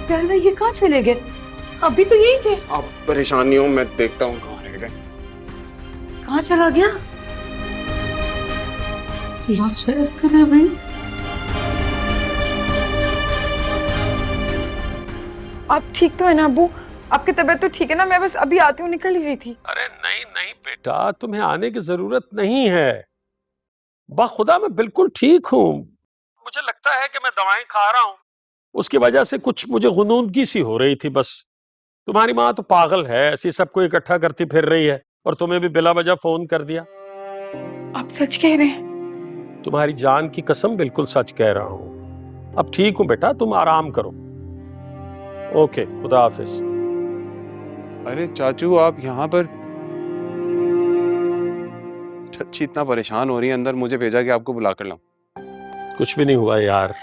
प्यार ये कहाँ चले गए? अभी तो यही थे। आप परेशान नहीं हो, मैं देखता हूँ कहाँ रह गए। कहाँ चला गया? अल्लाह खैर करे भाई। आप ठीक तो है ना अब्बू? आपकी तबीयत तो ठीक है ना? मैं बस अभी आती हूँ, निकल ही रही थी। अरे नहीं नहीं बेटा, तुम्हें आने की जरूरत नहीं है। बाखुदा मैं बिल्कुल ठीक हूँ। मुझे लगता है कि मैं दवाएं खा रहा हूँ, उसकी वजह से कुछ मुझे गुनूदगी सी हो रही थी बस। तुम्हारी माँ तो पागल है, ऐसी सबको इकट्ठा करती फिर रही है और तुम्हें भी बिला वजह फोन कर दिया। आप सच कह रहे हैं? तुम्हारी जान की कसम बिल्कुल सच कह रहा हूँ। अब ठीक हूँ बेटा, तुम आराम करो। ओके, खुदा हाफिज। अरे चाचू आप यहाँ पर? चाची इतना परेशान हो रही है, अंदर मुझे भेजा कि आपको बुला कर लाऊं। कुछ भी नहीं हुआ यार,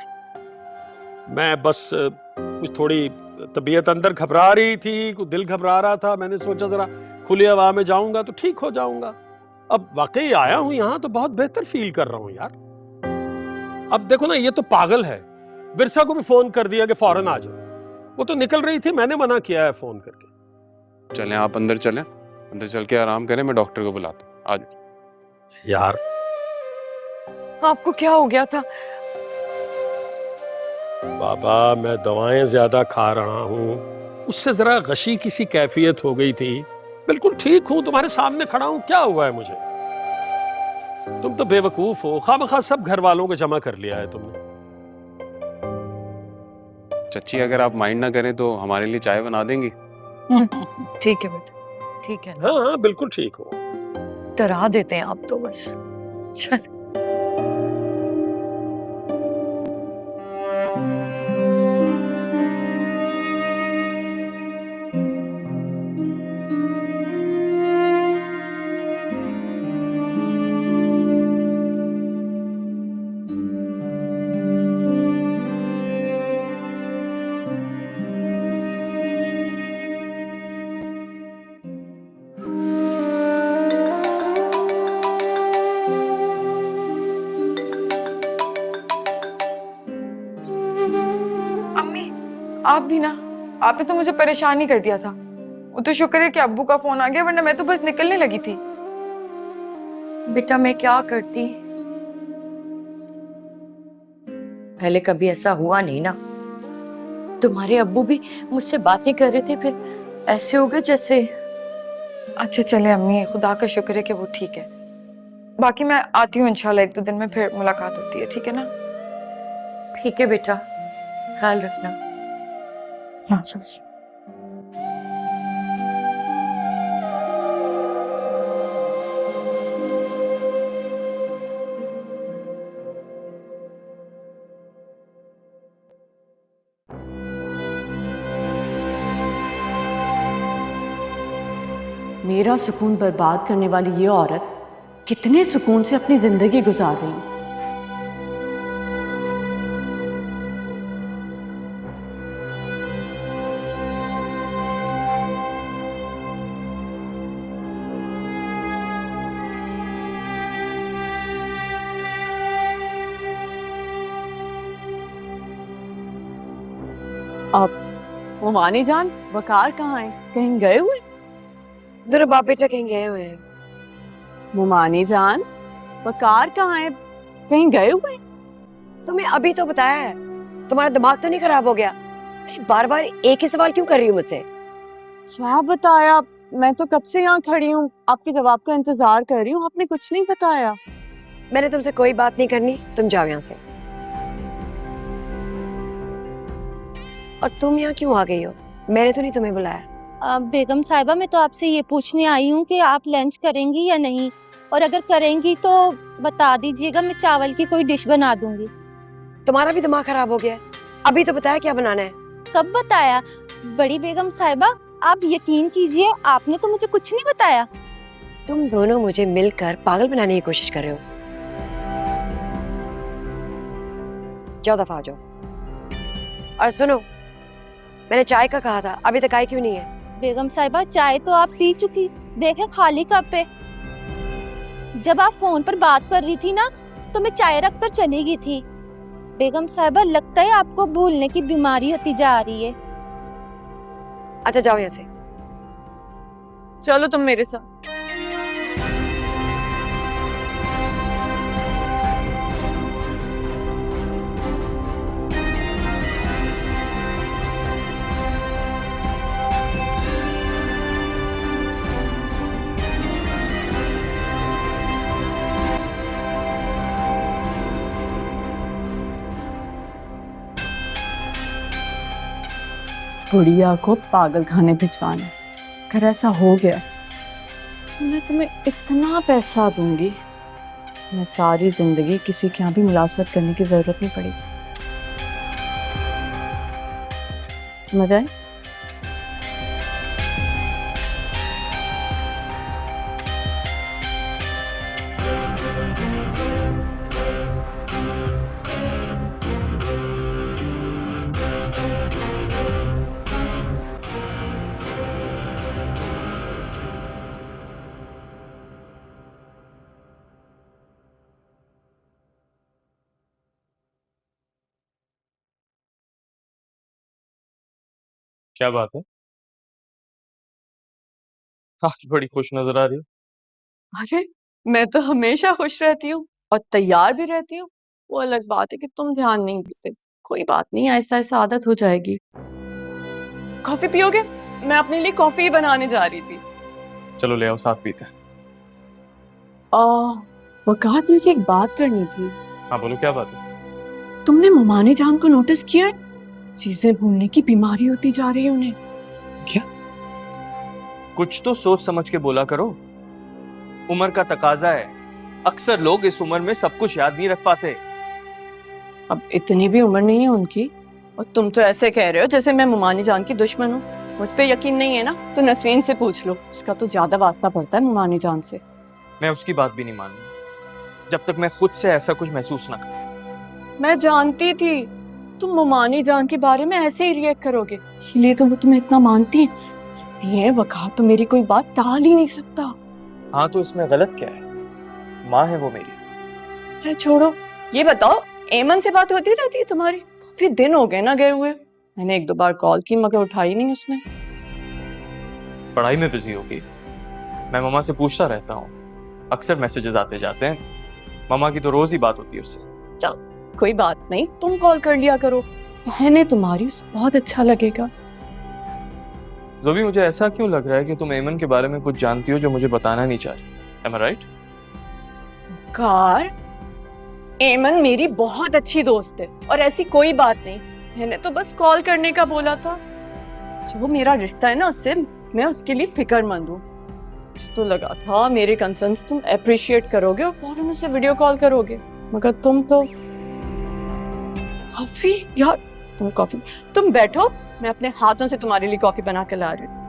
मैं बस कुछ थोड़ी तबीयत अंदर घबरा रही थी, कुछ दिल घबरा रहा था। मैंने सोचा जरा खुली हवा में जाऊंगा तो ठीक हो जाऊंगा। अब वाकई आया हूं यहाँ तो बहुत बेहतर फील कर रहा हूं यार। अब देखो ना, ये तो पागल है। विरसा को भी फोन कर दिया कि फौरन आ जाओ। वो तो निकल रही थी, मैंने मना किया है फोन करके। चलें आप अंदर चलें, अंदर चल के आराम करें, मैं डॉक्टर को बुलाता हूँ। आ जाओ। यार आपको क्या हो गया था? बाबा, मैं दवाएं ज्यादा खा रहा हूँ, उससे जरा गशी किसी कैफियत हो गई थी। बिल्कुल ठीक हूं, तुम्हारे सामने खड़ा हूं, क्या हुआ है मुझे? तुम तो बेवकूफ हो, खामखा सब घर वालों को जमा कर लिया है तुमने। चच्ची अगर आप माइंड ना करें तो हमारे लिए चाय बना देंगी? ठीक है बेटा, ठीक है। हाँ हाँ बिल्कुल ठीक हो। डरा देते हैं आप तो बस। चल। आप भी ना, आपने तो मुझे परेशान ही कर दिया था। वो तो शुक्र है कि अब्बू का फोन आ गया, वरना मैं तो बस निकलने लगी थी। बेटा मैं क्या करती, पहले कभी ऐसा हुआ नहीं ना। तुम्हारे अब्बू भी मुझसे बातें कर रहे थे, फिर ऐसे हो गए जैसे। अच्छा चले अम्मी, खुदा का शुक्र है कि वो ठीक है। बाकी मैं आती हूँ इंशाल्लाह, 1-2 दिन में फिर मुलाकात होती है, ठीक है ना? ठीक है बेटा, ख्याल रखना। हाफिज़। मेरा सुकून बर्बाद करने वाली ये औरत कितने सुकून से अपनी जिंदगी गुजार रही है। अब मोमानी जान, वकार कहाँ है? कहीं गए हुए? मेरे बाप बेटा कहीं गए हुए हैं। मोमानी जान, वकार कहाँ है? कहीं गए हुए? तुम्हें अभी तो बताया है, तुम्हारा दिमाग तो नहीं खराब हो गया? बार बार एक ही सवाल क्यों कर रही हो मुझसे? क्या बताया? मैं तो कब से यहाँ खड़ी हूँ, आपके जवाब का इंतजार कर रही हूँ, आपने कुछ नहीं बताया। मैंने तुमसे कोई बात नहीं करनी, तुम जाओ यहाँ से। और तुम यहाँ क्यों आ गई हो? मैंने तो नहीं तुम्हें बुलाया। बेगम साहिबा, मैं तो आपसे ये पूछने आई हूँ कि आप लंच करेंगी या नहीं, और अगर करेंगी तो बता दीजिएगा, मैं चावल की कोई डिश बना दूंगी। तुम्हारा भी दिमाग खराब हो गया? अभी तो बताया क्या बनाना है। कब बताया? बड़ी बेगम साहिबा, आप यकीन कीजिए, आपने तो मुझे कुछ नहीं बताया। तुम दोनों मुझे मिलकर पागल बनाने की कोशिश कर रहे हो। जाओ, दफा हो जाओ। और सुनो, मैंने चाय का कहा था, अभी तक आई क्यों नहीं है? बेगम साहिबा, चाय तो आप पी चुकी, देखें खाली कप पे। जब आप फोन पर बात कर रही थी ना, तो मैं चाय रख कर चली गई थी। बेगम साहिबा, लगता है आपको भूलने की बीमारी होती जा रही है। अच्छा जाओ यहाँ से। चलो तुम मेरे साथ। गुड़िया को पागल खाने भिजवाना, अगर ऐसा हो गया तो मैं तुम्हें इतना पैसा दूंगी, तुम्हें सारी जिंदगी किसी के यहाँ भी मुलाजमत करने की जरूरत नहीं पड़ेगी। समझ आए? क्या बात है? आज बड़ी खुश नजर आ रही हो। अरे मैं तो हमेशा खुश रहती हूँ और तैयार भी रहती हूँ। वो अलग बात है कि तुम ध्यान नहीं देते। कोई बात नहीं, ऐसा ऐसा आदत हो जाएगी। कॉफी पियोगे? मैं अपने लिए कॉफी ही बनाने जा रही थी। चलो ले आओ, साथ पीते हैं। वकात, मुझे एक बात करनी थी। हाँ बोलो, क्या बात है? तुमने मुमानी जान को नोटिस किया है? चीजें भूलने की बीमारी होती जा रही है उन्हें। क्या? कुछ तो सोच समझ के बोला करो। उम्र का तकाजा है, अक्सर लोग इस उम्र में सब कुछ याद नहीं रख पाते। अब इतनी भी उम्र नहीं है उनकी, और तुम तो ऐसे कह रहे हो जैसे मैं मुमानी जान की दुश्मन हूँ। मुझ पे यकीन नहीं है ना तो नसरीन से पूछ लो, उसका तो ज्यादा वास्ता पड़ता है मुमानी जान से। मैं उसकी बात भी नहीं मानूंगा जब तक मैं खुद से ऐसा कुछ महसूस ना करूं। मैं जानती थी तुम मुमानी जान के बारे में ऐसे ही रिएक्ट करोगे, इसीलिए तो वो तुम्हें इतना मानती है। ये वकात तो मेरी कोई बात टाल ही नहीं सकता। हाँ तो इसमें गलत क्या है? माँ है वो मेरी। चल छोड़ो, ये बताओ एमन से बात होती रहती है तुम्हारी? काफी दिन हो गए ना गए हुए। मैंने एक दो बार कॉल की मगर उठाई नहीं उसने। पढ़ाई में बिजी होगी। मैं मम्मा से पूछता रहता हूँ, अक्सर मैसेजेस आते जाते हैं। मम्मा की तो रोज ही बात होती है उससे। चल कोई बात नहीं, तुम कॉल कर लिया करो, बहन है तुम्हारी, उसे बहुत अच्छा लगेगा। ज़ोबी, मुझे ऐसा क्यों लग रहा है कि तुम एमन के बारे में कुछ जानती हो जो मुझे बताना नहीं चाह रही। Am I right? कार, एमन मेरी बहुत अच्छी दोस्त है और ऐसी कोई बात नहीं। मैंने तो बस कॉल करने का बोला था। जो मेरा रिश्ता है ना उससे, मैं उसके लिए फिक्रमंद हूँ। मुझे तो लगा था मेरे कंसर्न्स तुम अप्रिशिएट करोगे और फौरन उसे वीडियो कॉल करोगे, मगर तुम तो। कॉफी यार, तुम बैठो, मैं अपने हाथों से तुम्हारे लिए कॉफी बना के ला रही हूँ।